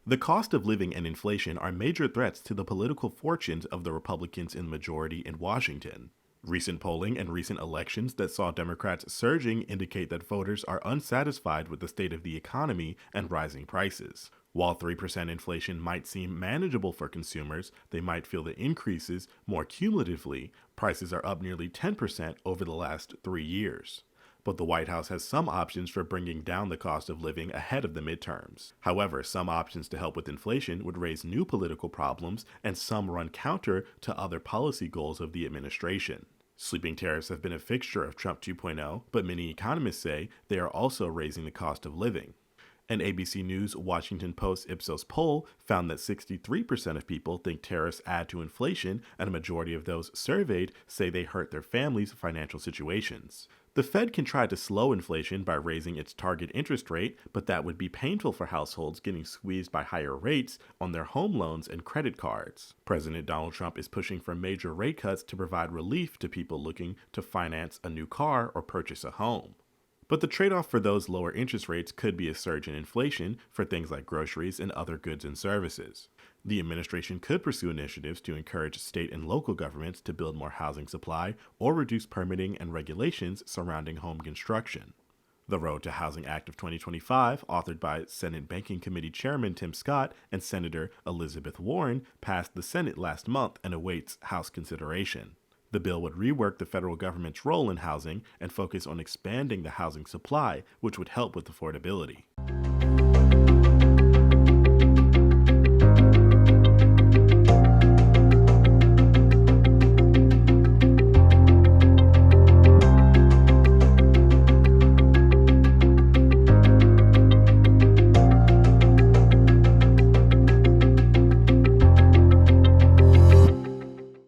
The cost of living and inflation are major threats to the political fortunes of the Republicans in the majority in Washington. Recent polling and recent elections that saw Democrats surging indicate that voters are unsatisfied with the state of the economy and rising prices. While 3% inflation might seem manageable for consumers, they might feel the increases more cumulatively. Prices are up nearly 10% over the last 3 years. But the White House has some options for bringing down the cost of living ahead of the midterms. However, some options to help with inflation would raise new political problems, and some run counter to other policy goals of the administration. Sweeping tariffs have been a fixture of Trump 2.0, but many economists say they are also raising the cost of living. An ABC News Washington Post Ipsos poll found that 63% of people think tariffs add to inflation, and a majority of those surveyed say they hurt their families' financial situations. The Fed can try to slow inflation by raising its target interest rate, but that would be painful for households getting squeezed by higher rates on their home loans and credit cards. President Donald Trump is pushing for major rate cuts to provide relief to people looking to finance a new car or purchase a home. But the trade-off for those lower interest rates could be a surge in inflation for things like groceries and other goods and services. The administration could pursue initiatives to encourage state and local governments to build more housing supply or reduce permitting and regulations surrounding home construction. The Road to Housing Act of 2025, authored by Senate Banking Committee Chairman Tim Scott and Senator Elizabeth Warren, passed the Senate last month and awaits House consideration. The bill would rework the federal government's role in housing and focus on expanding the housing supply, which would help with affordability.